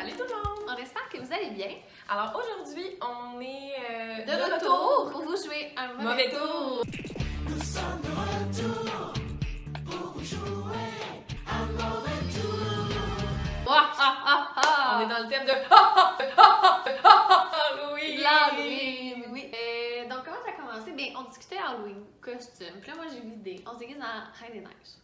Salut tout le monde! On espère que vous allez bien. Alors aujourd'hui, on est De retour pour vous jouer un mauvais tour. Nous sommes de retour pour vous jouer un mauvais tour. On est dans le thème de Halloween! L'Halloween, oui. Donc comment ça a commencé? Bien, on discutait Halloween, costume. Puis là, moi j'ai eu l'idée. On se déguise en Reine des Neiges.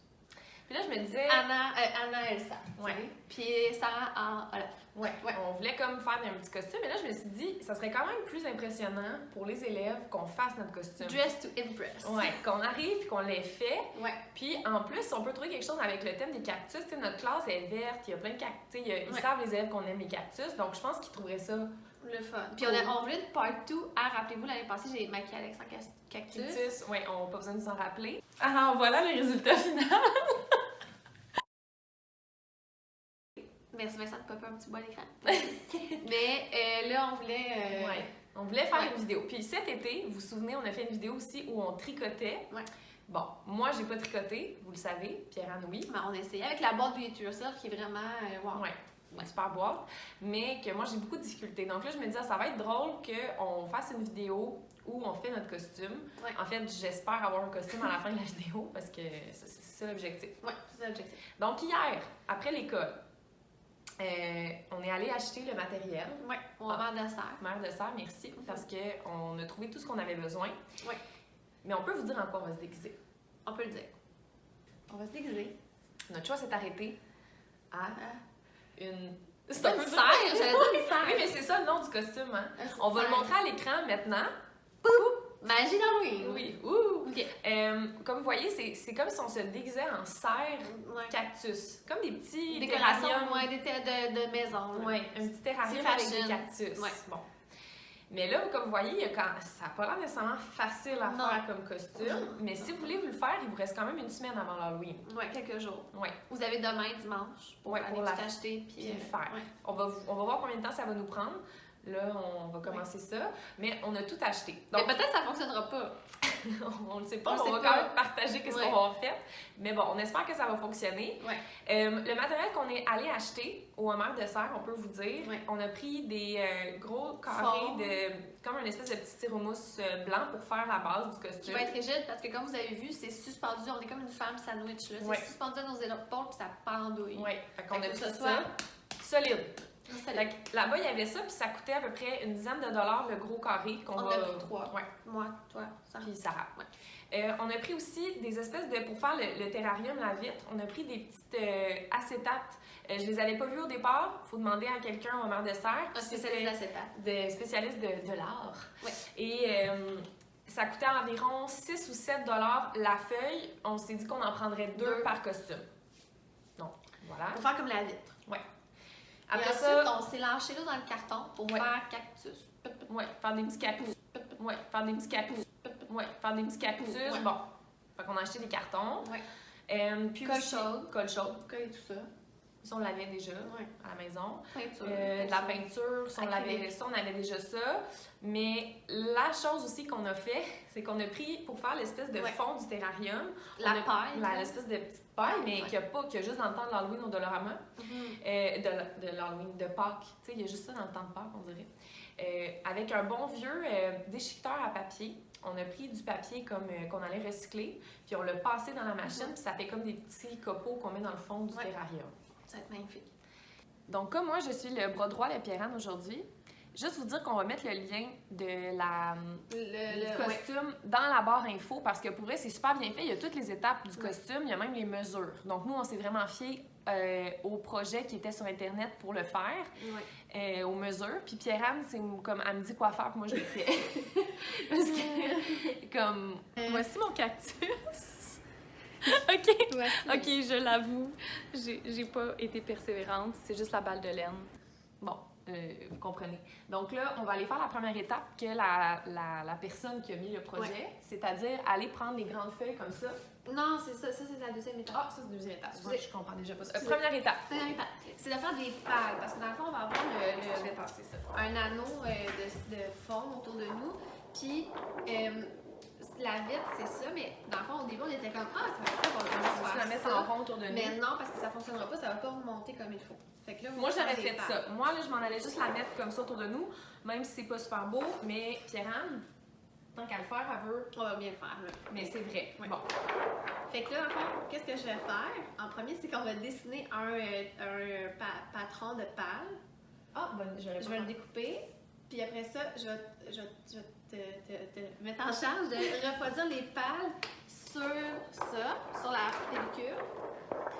Puis là, je me disais... Anna Elsa. Ouais. Puis Sarah en Olaf. Ouais, on voulait comme faire un petit costume, mais là, je me suis dit, ça serait quand même plus impressionnant pour les élèves qu'on fasse notre costume. Dress to impress. Ouais, qu'on arrive et qu'on l'ait fait. Ouais. Puis en plus, on peut trouver quelque chose avec le thème des cactus. Tu sais, notre classe est verte, il y a plein de cactus. Ils savent, les élèves, qu'on aime les cactus. Donc, je pense qu'ils trouveraient ça Le fun. Puis on voulait une part 2. Rappelez-vous, l'année passée, j'ai maquillé Alex en cactus. cactus. Oui, on n'a pas besoin de s'en rappeler. Ah, voilà le résultat final. Merci Vincent de popper un petit bois à l'écran. Mais là, on voulait... Ouais. On voulait faire une vidéo. Puis cet été, vous vous souvenez, on a fait une vidéo aussi où on tricotait. Ouais. Bon, moi, j'ai pas tricoté, vous le savez. Pierre-Anne, oui. Ben, on a essayé avec la boîte Do It Yourself qui est vraiment... wow. Ouais. Une super boîte, mais que moi j'ai beaucoup de difficultés. Donc là, je me disais, ça va être drôle qu'on fasse une vidéo où on fait notre costume. Ouais. En fait, j'espère avoir un costume à la fin de la vidéo parce que c'est ça l'objectif. Ouais, c'est ça l'objectif. Donc hier, après l'école, on est allé acheter le matériel. Ouais, on va faire de serre. Mère de sœur, merci, parce qu'on a trouvé tout ce qu'on avait besoin. Ouais. Mais on peut vous dire en quoi on va se déguiser. On peut le dire. On va se déguiser. Notre choix s'est arrêté à une... C'est pas une serre, j'allais dire une serre. Oui, mais c'est ça le nom du costume, hein? On va le montrer à l'écran maintenant. Magie d'Halloween. Oui, ouh! OK. Comme vous voyez, c'est comme si on se déguisait en serre Ouais. cactus. Comme des petits Décoration, terrariums. ouais, de maison. là. Oui, un petit terrarium C'est avec des fashion. cactus. Ouais. Bon. Mais là, comme vous voyez, ça n'a pas l'air nécessairement facile à Non. faire comme costume. Mais si vous voulez vous le faire, il vous reste quand même une semaine avant l'Halloween. Ouais, quelques jours. Oui. Vous avez demain, dimanche, pour aller pour tout acheter puis le faire. Ouais. On va voir combien de temps ça va nous prendre. Là, on va commencer ça. Mais on a tout acheté. Donc, Mais peut-être que ça fonctionnera pas. on ne sait pas, On on sait va pas. quand même partager qu'est-ce Ouais. qu'on va avoir fait. Mais bon, on espère que ça va fonctionner. Ouais. Le matériel qu'on est allé acheter au Homère de Serre, on peut vous dire, Ouais. on a pris des gros carrés Fort. comme une espèce de petit styromousse blanc pour faire la base du Qui costume. va être rigide parce que comme vous avez vu, c'est suspendu. On est comme une femme sandwich. Là. C'est Ouais. suspendu à nos épaules puis ça pendouille. Oui, fait qu'on a Fait pris que ce ça. Solide. Ça, Fait que là-bas, il y avait ça, puis ça coûtait à peu près une dizaine de dollars le gros carré qu'on On va... a pris 3. Ouais. Moi, toi, ça. Puis Sarah. Ouais. On a pris aussi des espèces de... Pour faire le terrarium, la vitre, on a pris des petites acétates. Je les avais pas vues au départ. Il faut demander à quelqu'un au Homère de Serre. Un spécialiste d'acétate. De spécialistes de l'art. Ouais. Et ça coûtait environ 6 ou 7 dollars la feuille. On s'est dit qu'on en prendrait 2 par costume. Donc, voilà. Pour faire comme la vitre. Après Et ça, ensuite, on s'est lâché là dans le carton pour faire cactus. ouais, faire des petits cactus. Ouais, faire des petits cactus. Ouais, faire des petits cactus. Ouais. Bon. Fait qu'on a acheté des cartons. Ouais. Puis Colle aussi- chaude. Colle chaude. Coller tout ça. Ça, on l'avait déjà Ouais. à la maison. Peinture. De la peinture, ça, Acrylique. on avait déjà ça. Mais la chose aussi qu'on a fait, c'est qu'on a pris, pour faire l'espèce de Ouais. fond du terrarium, La on a- paille. là. l'espèce de petite paille, mais Ouais. qu'il n'y a juste dans le temps de l'Halloween au Dollarama. Mhm. De l'Halloween, de Pâques. Tu sais, il y a juste ça dans le temps de Pâques, on dirait. Avec un bon vieux déchiqueteur à papier, on a pris du papier comme qu'on allait recycler, puis on l'a passé dans la machine, puis ça fait comme des petits copeaux qu'on met dans le fond du Ouais. terrarium. Ça va être magnifique. Donc, comme moi, je suis le bras droit de Pierre-Anne aujourd'hui, juste vous dire qu'on va mettre le lien de du costume dans la barre info parce que pour vrai, c'est super bien fait. Il y a toutes les étapes du costume, il y a même les mesures. Donc, nous, on s'est vraiment fiés au projet qui était sur Internet pour le faire, Ouais. aux mesures. Puis Pierre-Anne, c'est comme, elle me dit quoi faire, puis moi, je le fais. Parce que, comme, voici mon cactus. OK. OK, je l'avoue, j'ai pas été persévérante, c'est juste la balle de laine. Bon, vous comprenez. Donc là, on va aller faire la première étape que la personne qui a mis le projet, c'est-à-dire aller prendre les grandes feuilles comme ça. Non, c'est ça. Ça, c'est la deuxième étape. Ah, ça, c'est la deuxième étape. Moi, je comprends déjà pas ça. C'est- Première étape. Première étape, c'est de faire des pailles. Parce que dans le fond, on va avoir Je vais passer ça. un anneau de forme autour de nous. Puis, la vitre, c'est ça, mais dans le fond, au début, on était comme, ah, ça va être ça, on va juste la mettre en rond autour de nous. Mais non, parce que ça fonctionnera pas, ça va pas remonter comme il faut. Fait que là, Moi, j'aurais fait ça. Moi, là, je m'en allais juste la mettre comme ça autour de nous, même si c'est pas super beau, mais Pierre-Anne, tant qu'à le faire, elle veut. On va bien le faire, là. Mais c'est vrai. Ouais. Bon. Fait que là, en fait, qu'est-ce que je vais faire? En premier, c'est qu'on va dessiner un patron de pâle. Ah, bonne, Je vais le découper, puis après ça, je vais te mettre en charge de reproduire les pâles sur ça, sur la pellicule.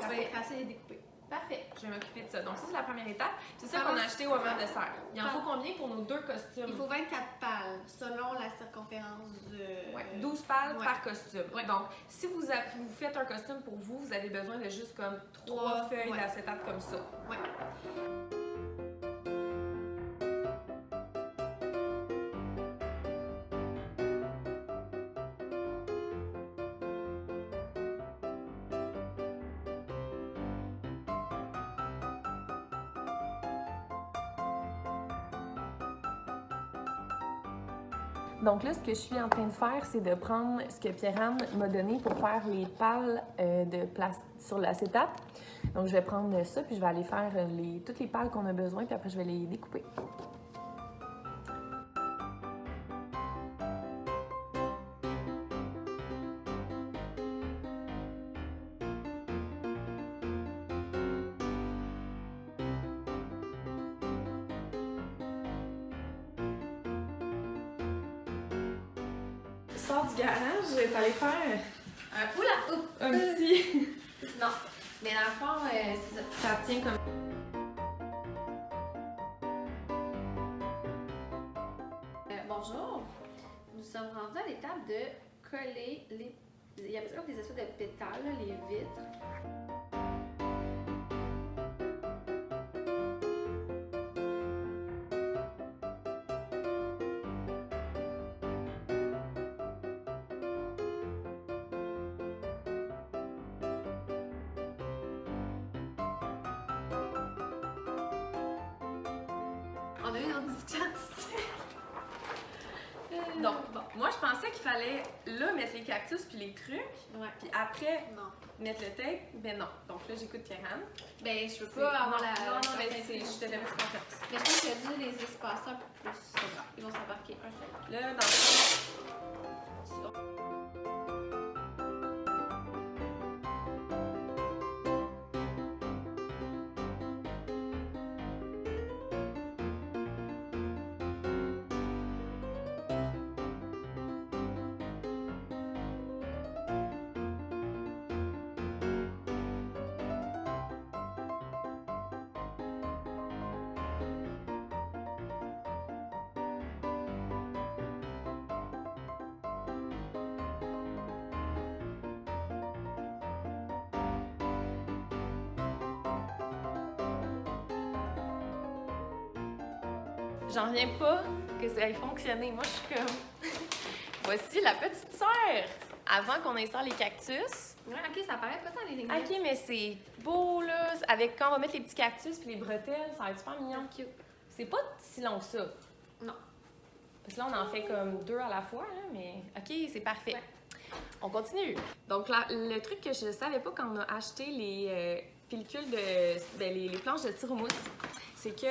Je vais tracer et les découper. Parfait, je vais m'occuper de ça. Donc ça, c'est la première étape. C'est ça qu'on a acheté au moment de serre. Il en faut combien pour nos 2 costumes? Il faut 24 pâles, selon la circonférence de... Ouais, 12 pâles Ouais. par costume. Ouais. Donc, si vous faites un costume pour vous, vous avez besoin de juste comme 3 Trois, feuilles ouais. d'acétate comme ça. Ouais. Donc là, ce que je suis en train de faire, c'est de prendre ce que Pierre-Anne m'a donné pour faire les pâles de sur l'acétate. Donc je vais prendre ça, puis je vais aller faire toutes les pâles qu'on a besoin, puis après je vais les découper. Sors du garage, je vais aller faire Un hula hoop. un petit... Non. Mais dans le fond, c'est ça. Ça tient comme... Bonjour. Nous sommes rendus à l'étape de coller les... Il y a comme des espèces de pétales, là, les vitres. On a eu une discussion. Donc, bon, moi je pensais qu'il fallait là mettre les cactus puis les trucs, Ouais. puis après Non. mettre le tape, mais non. Donc là, j'écoute Pierre-Anne. Ben, je veux C'est- pas avoir la... Non, non, mais la- c'est... Je te fais plus confiance. Mais je pense que j'ai dû les espacer un peu plus. Ils vont s'embarquer un seul. Là, dans le fond, j'en reviens pas que ça ait fonctionné. Moi, je suis comme... Voici la petite sœur! Avant qu'on installe les cactus. Ouais, ok, ça paraît pas tant les lignes. OK, mais c'est beau, là. Avec quand on va mettre les petits cactus puis les bretelles, ça va être super mignon. Cute. C'est pas si long que ça. Non. Parce que là, on en fait comme 2 à la fois, là, mais OK, c'est parfait. Ouais. On continue. Donc, là, le truc que je savais pas quand on a acheté les pellicules de... les planches de tir au mousse, c'est que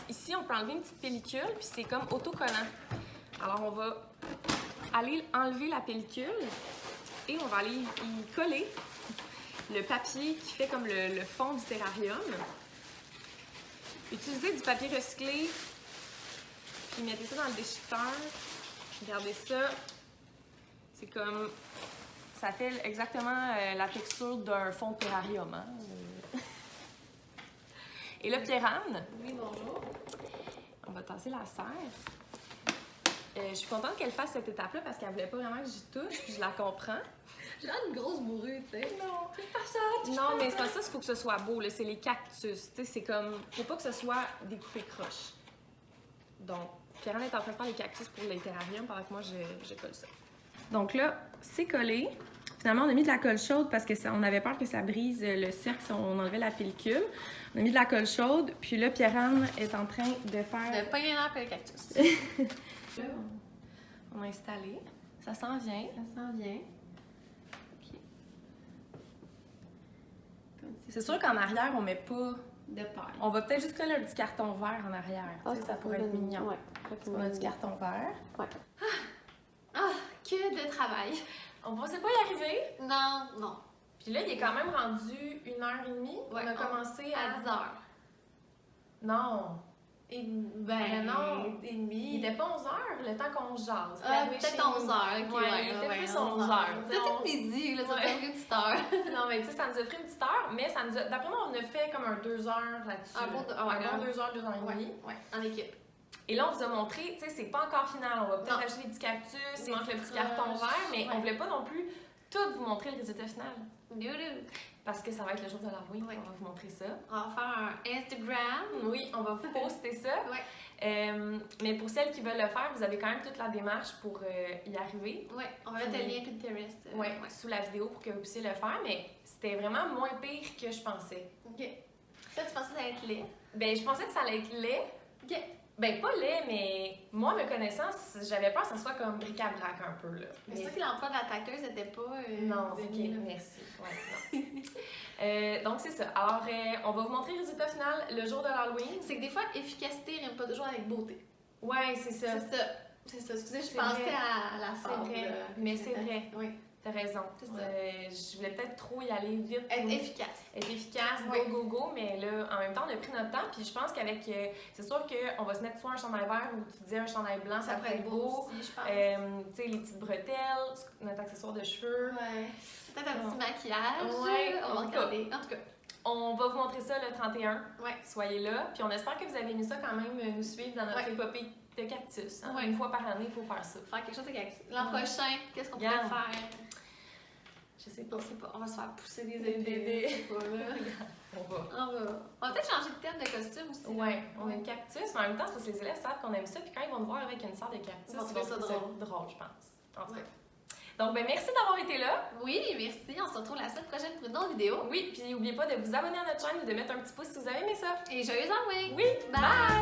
ici, on peut enlever une petite pellicule, puis c'est comme autocollant. Alors, on va aller enlever la pellicule et on va aller y coller le papier qui fait comme le fond du terrarium. Utilisez du papier recyclé, puis mettez ça dans le déchiqueteur. Regardez ça. C'est comme... Ça fait exactement la texture d'un fond de terrarium. Hein? Et là, Pierre-Anne, Oui, bonjour. on va tasser la serre. Je suis contente qu'elle fasse cette étape-là parce qu'elle voulait pas vraiment que j'y touche, puis je la comprends. J'ai l'air d'une grosse bourrue, tu sais. Non, Touche pas ça, touche non, pas mais ça. c'est pas ça, il faut que ce soit beau, là. C'est les cactus. Tu sais, c'est comme... Faut pas que ce soit découpé croche. Donc, Pierre-Anne est en train de faire les cactus pour les terrariums pendant que moi, je colle ça. Donc là, c'est collé. Finalement, on a mis de la colle chaude parce qu'on avait peur que ça brise le cercle si on enlevait la pellicule. On a mis de la colle chaude, puis là, Pierre-Anne est en train de faire... De pogner dans le cactus. Là, on a installé. Ça s'en vient. Ça s'en vient. OK. C'est sûr qu'en arrière, on met pas... De paille. On va peut-être juste coller un petit carton vert en arrière. Tu sais, ça pourrait être mignon. Ouais. Parce qu'on a du carton vert. Ouais. Ah, que de travail. On pensait pas y arriver. Non, non. Puis là, il est quand même rendu 1h30. Ouais, on a commencé À 10h. Non. Ben non. et demi. Il était pas 11h, le temps qu'on jase. Ah, peut-être 11h. OK, Ouais, il était plus 11h. Peut-être midi, là, ça fait une petite heure. Non, mais tu sais, ça nous a pris une petite heure, mais ça nous a... D'après moi, on a fait comme un 2 heures là-dessus. Un bon 2 heures, 2 heures et demie. Ouais, en équipe. Et là, on vous a montré, tu sais, c'est pas encore final. On va peut-être Non. acheter des petits cactus, il Des manque le petit petits carton roches. vert, mais Ouais. on voulait pas non plus tout vous montrer le résultat final. Doudou. Parce que ça va être le jour de l'Halloween, Ouais. on va vous montrer ça. On va faire un Instagram. Oui, on va vous poster ça. Ouais. Mais pour celles qui veulent le faire, vous avez quand même toute la démarche pour y arriver. Ouais, on va mettre le lien Pinterest. Ouais, sous la vidéo pour que vous puissiez le faire, mais c'était vraiment moins pire que je pensais. OK. Ça, tu pensais que ça allait être laid? Ben, je pensais que ça allait être laid. OK. Ben, pas laid, mais moi, me connaissant, j'avais peur que ça soit comme bric-à-brac un peu, là. Mais c'est sûr que l'emploi de la tacteuse n'était pas... Non, c'est béni, ok, là. merci. Ouais, non. Donc, c'est ça. Alors, on va vous montrer le résultat final le jour de l'Halloween. C'est que des fois, efficacité rime pas toujours avec beauté. Ouais, c'est ça. C'est ça. C'est ça. Excusez, je C'est pensais vrai. à la C'est fable. vrai, mais c'est vrai. Oui. T'as raison. C'est ça. Je voulais peut-être trop y aller vite. Être efficace. Être efficace, Oui. go, mais là, en même temps, on a pris notre temps, puis je pense qu'avec... c'est sûr qu'on va se mettre soit un chandail vert ou tu disais un chandail blanc, ça pourrait être beau. aussi, je pense. Tu sais, les petites bretelles, notre accessoire de cheveux. Ouais. Peut-être un petit maquillage. Ouais, On va en tout cas. regarder. En tout cas. On va vous montrer ça le 31. Ouais. Soyez là. Puis on espère que vous avez aimé ça quand même, nous suivre dans notre Ouais. épopée de cactus. Hein. Ouais. Une fois par année, il faut faire ça. Faire quelque chose de cactus. L'an Ouais. prochain, qu'est-ce qu'on pourrait Regarde. faire? Je sais pas. On sait pas. On va se faire pousser des Des- épées. Je sais pas, là. On va. On va peut-être changer de thème de costume aussi. Ouais, on aime cactus, mais en même temps, c'est parce que les élèves savent qu'on aime ça, puis quand ils vont nous voir avec une sorte de cactus, Ils vont ils trouver ça drôle, je pense. En tout cas. Ouais. Donc, ben merci d'avoir été là. Oui, merci. On se retrouve la semaine prochaine pour une autre vidéo. Oui, puis n'oubliez pas de vous abonner à notre chaîne et de mettre un petit pouce si vous avez aimé ça. Et joyeux Halloween! Oui, Bye!